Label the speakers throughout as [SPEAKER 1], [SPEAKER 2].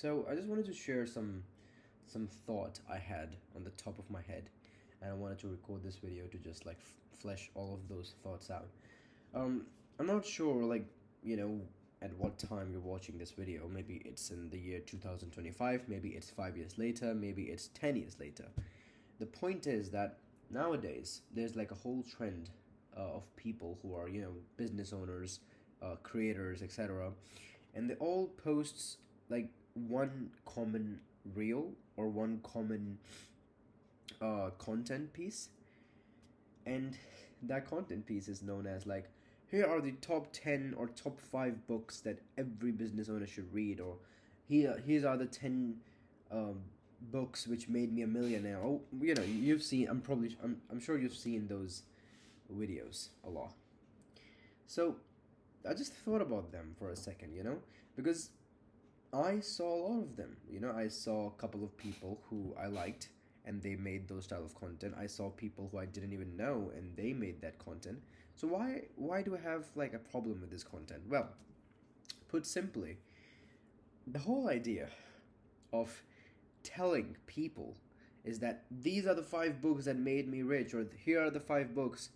[SPEAKER 1] So I just wanted to share some thought I had on the top of my head, and I wanted to record this video to just like flesh all of those thoughts out. Um, I'm not sure, like, you know, at what time you're watching this video. Maybe it's in the year 2025, maybe it's 5 years later, maybe it's 10 years later. The point is that nowadays there's like a whole trend of people who are, business owners, creators, etc. And they all posts like one common reel or one common content piece, and that content piece is known as like, here are the top 10 or top 5 books that every business owner should read, or here's are the 10 um, books which made me a millionaire. Oh, you've seen, I'm sure you've seen those videos a lot. So I just thought about them for a second, because I saw a lot of them. I saw a couple of people who I liked and they made those style of content. I saw people who I didn't even know and they made that content. So why do I have like a problem with this content? Well, put simply, the whole idea of telling people is that these are the 5 books that made me rich, or here are the 5 books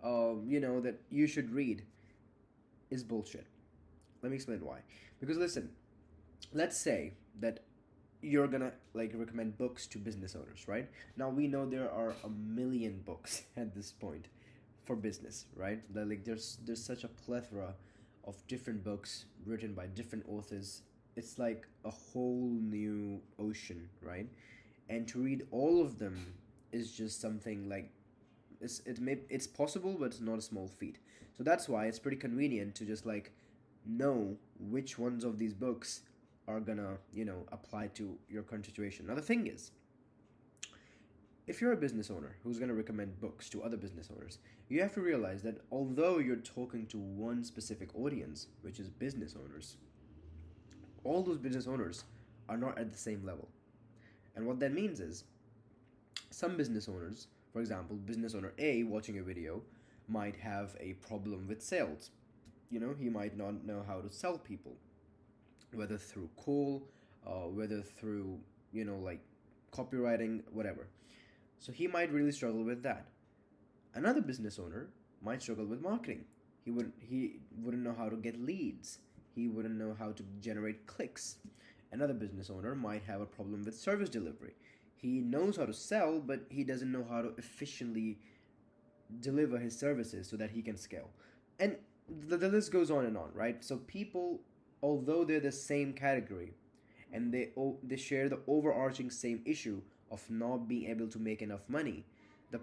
[SPEAKER 1] that you should read, is bullshit. Let me explain why. Because listen, let's say that you're gonna like recommend books to business owners, right? Now we know there are a million books at this point for business, right? That like there's such a plethora of different books written by different authors. It's like a whole new ocean, right? And to read all of them is just something like, it's possible, but it's not a small feat. So that's why it's pretty convenient to just like know which ones of these books are gonna apply to your current situation. Now the thing is, if you're a business owner who's gonna recommend books to other business owners, you have to realize that although you're talking to one specific audience, which is business owners, all those business owners are not at the same level. And what that means is, some business owners, for example, business owner A watching a video might have a problem with sales. He might not know how to sell people, whether through call, whether through, like copywriting, whatever. So he might really struggle with that. Another business owner might struggle with marketing. He wouldn't know how to get leads. He wouldn't know how to generate clicks. Another business owner might have a problem with service delivery. He knows how to sell, but he doesn't know how to efficiently deliver his services so that he can scale. And the list goes on and on, right? So people, although they're the same category, and they share the overarching same issue of not being able to make enough money, the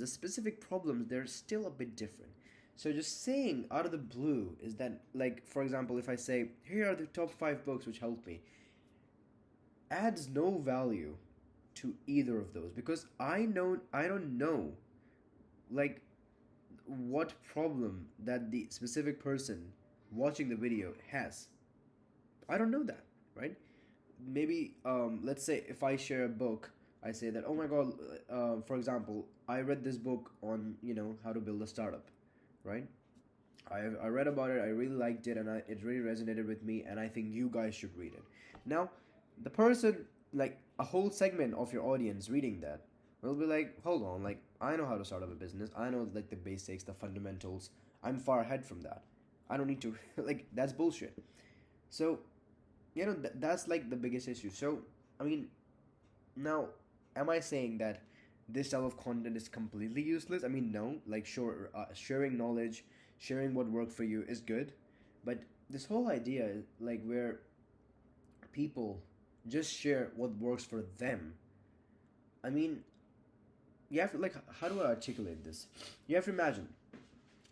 [SPEAKER 1] specific problems, they're still a bit different. So just saying out of the blue is that, like, for example, if I say, here are the top 5 books which helped me, adds no value to either of those, because I don't know, like, what problem that the specific person watching the video has. I don't know that, right? Maybe let's say if I share a book, I say that, oh my god, for example, I read this book on how to build a startup, right? I read about it, I really liked it, and it really resonated with me, and I think you guys should read it. Now, the person, like a whole segment of your audience reading that, will be like, hold on, like, I know how to start up a business, I know like the basics, the fundamentals, I'm far ahead from that, I don't need to like, that's bullshit. So that's like the biggest issue. So I mean, now, am I saying that this type of content is completely useless? I mean, no. Like, sure, sharing knowledge, sharing what worked for you is good, but this whole idea, like, where people just share what works for them. I mean, you have to, like, how do I articulate this? You have to imagine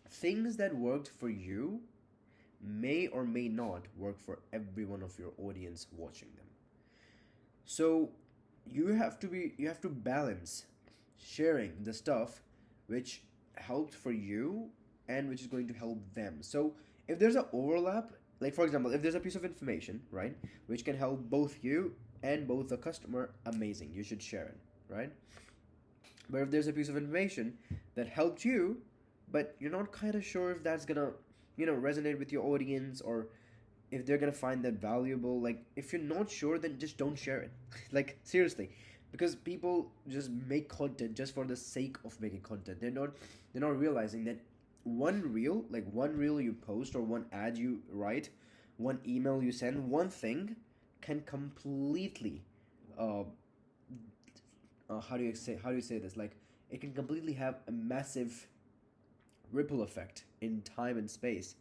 [SPEAKER 1] things that worked for you may or may not work for every one of your audience watching them. So you have to balance sharing the stuff which helped for you and which is going to help them. So if there's an overlap, like for example, if there's a piece of information, right, which can help both you and both the customer, amazing, you should share it, right? But if there's a piece of information that helped you, but you're not kind of sure if that's gonna resonate with your audience, or if they're gonna find that valuable. Like, if you're not sure, then just don't share it. Like, seriously, because people just make content just for the sake of making content. They're not realizing that one reel you post, or one ad you write, one email you send, one thing can completely uh, how do you say this, like, it can completely have a massive ripple effect in time and space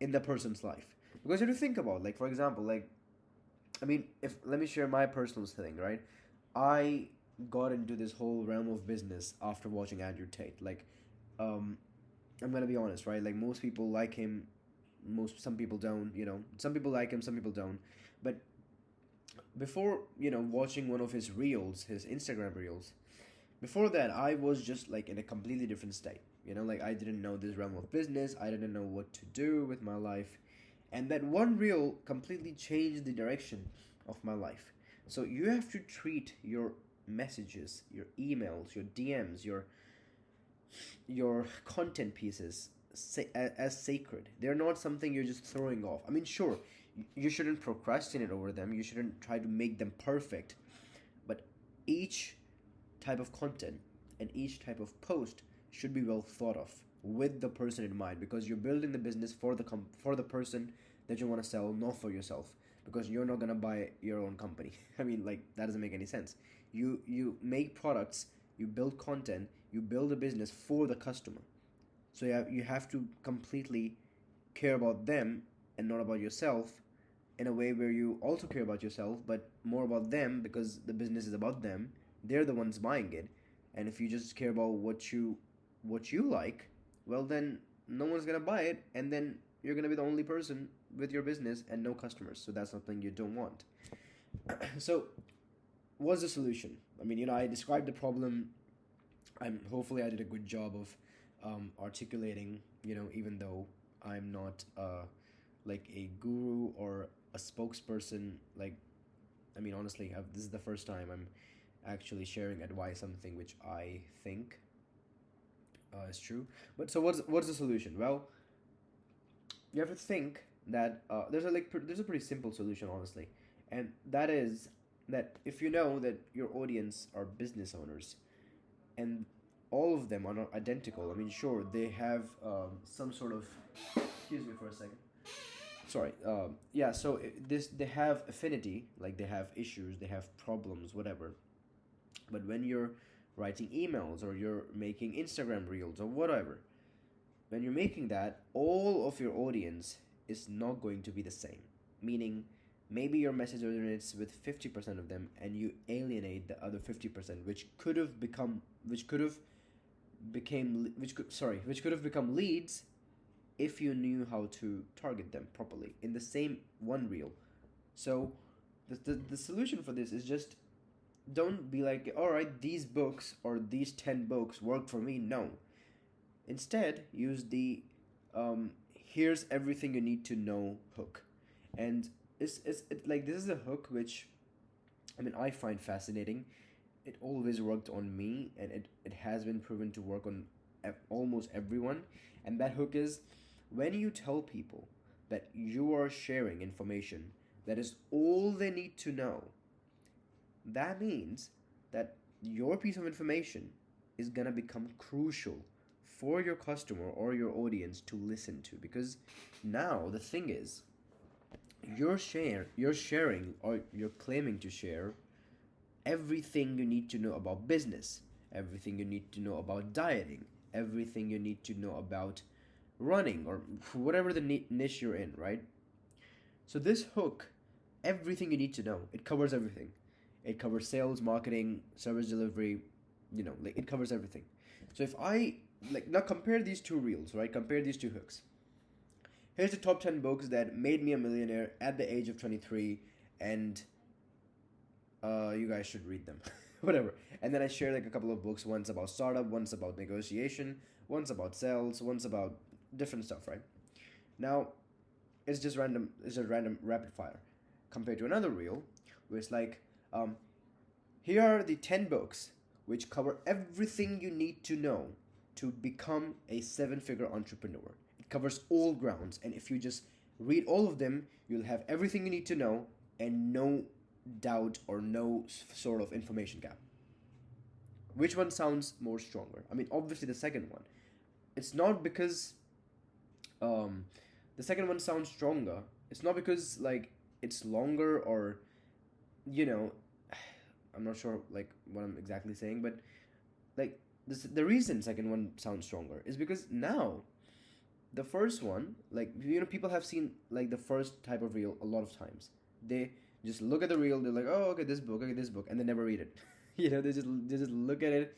[SPEAKER 1] in the person's life. Because if you think about, like, for example, like, I mean, if let me share my personal thing, right? I got into this whole realm of business after watching Andrew Tate. Like, um, I'm gonna be honest, right? Like, most people like him, some people don't. Some people like him, some people don't. But before, watching one of his reels, his Instagram reels, before that, I was just like in a completely different state. Like, I didn't know this realm of business. I didn't know what to do with my life, and that one reel completely changed the direction of my life. So you have to treat your messages, your emails, your DMs, your content pieces as sacred. They're not something you're just throwing off. I mean, sure, you shouldn't procrastinate over them. You shouldn't try to make them perfect. But each type of content and each type of post should be well thought of with the person in mind, because you're building the business for the person that you want to sell, not for yourself, because you're not going to buy your own company. I mean, like, that doesn't make any sense. You make products, you build content, you build a business for the customer. So you have to completely care about them and not about yourself, in a way where you also care about yourself but more about them, because the business is about them. They're the ones buying it. And if you just care about what you like, well, then no one's gonna buy it, and then you're gonna be the only person with your business and no customers. So that's something you don't want. So what's the solution? I mean, I described the problem. Hopefully I did a good job of articulating, even though I'm not like a guru or a spokesperson. Like, I mean, honestly, this is the first time I'm actually sharing advice, something which I think is true. But so what's the solution? Well, you have to think that there's a pretty simple solution, honestly, and that is that if you know that your audience are business owners, and all of them are not identical. I mean, sure, they have some sort of. Excuse me for a second. Sorry. Yeah. So this they have affinity, like they have issues, they have problems, whatever. But when you're writing emails or you're making Instagram reels or whatever, when you're making that, all of your audience is not going to be the same. Meaning, maybe your message resonates with 50% of them, and you alienate the other 50%, which could have become leads if you knew how to target them properly in the same one reel. So the solution for this is just don't be like, all right, these books or these 10 books work for me. No. Instead, use the here's everything you need to know hook. And like, this is a hook which, I mean, I find fascinating. It always worked on me, and it has been proven to work on almost everyone. And that hook is, when you tell people that you are sharing information that is all they need to know, that means that your piece of information is going to become crucial for your customer or your audience to listen to. Because now the thing is, you're sharing, or you're claiming to share, everything you need to know about business, everything you need to know about dieting, everything you need to know about running, or whatever the niche you're in, right? So this hook, everything you need to know, it covers everything. It covers sales, marketing, service delivery, like, it covers everything. So if I, like, now compare these two reels, right? Compare these two hooks. Here's the top 10 books that made me a millionaire at the age of 23, and you guys should read them. Whatever. And then I share like a couple of books. One's about startup, one's about negotiation, one's about sales, one's about different stuff, right? Now, it's just random. It's just random rapid fire, compared to another reel, where it's like, here are the 10 books which cover everything you need to know to become a 7-figure entrepreneur. It covers all grounds, and if you just Read all of them, you'll have everything you need to know and no doubt or no sort of information gap. Which one sounds more stronger? I mean, obviously the second one. It's not because um, the second one sounds stronger. It's not because like it's longer or you know, I'm not sure like what I'm exactly saying, but like the reason second one sounds stronger is because now the first one, like people have seen like the first type of reel a lot of times. They just look at the reel, they're like, oh, okay, this book, and they never read it. They just look at it.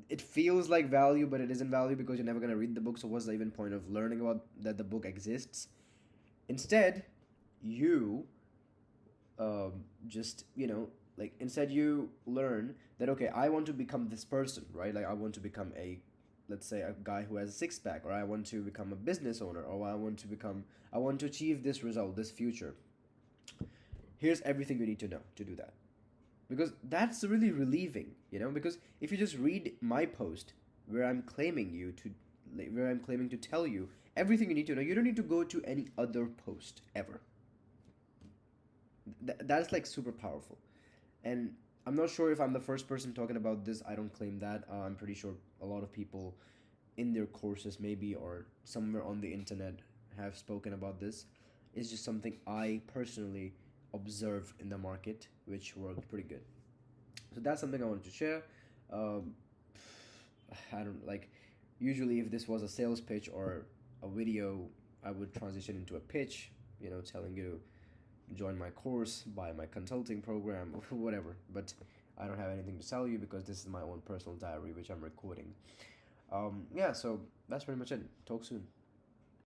[SPEAKER 1] It feels like value, but it isn't value because you're never gonna read the book. So what's the even point of learning about that the book exists? Instead, you just like instead you learn that okay, I want to become this person, right? Like I want to become a, let's say, a guy who has a six pack, or I want to become a business owner, or I want to achieve this result, this future. Here's everything you need to know to do that. Because that's really relieving, because if you just read my post where I'm claiming you to where I'm claiming to tell you everything you need to know, you don't need to go to any other post ever. That's like super powerful. And I'm not sure if I'm the first person talking about this. I don't claim that. I'm pretty sure a lot of people in their courses, maybe, or somewhere on the internet, have spoken about this. It's just something I personally observed in the market, which worked pretty good. So that's something I wanted to share. Um, I don't like. Usually, if this was a sales pitch or a video, I would transition into a pitch. Telling you join my course, buy my consulting program, or whatever. But I don't have anything to sell you because this is my own personal diary, which I'm recording. Yeah, so that's pretty much it. Talk soon.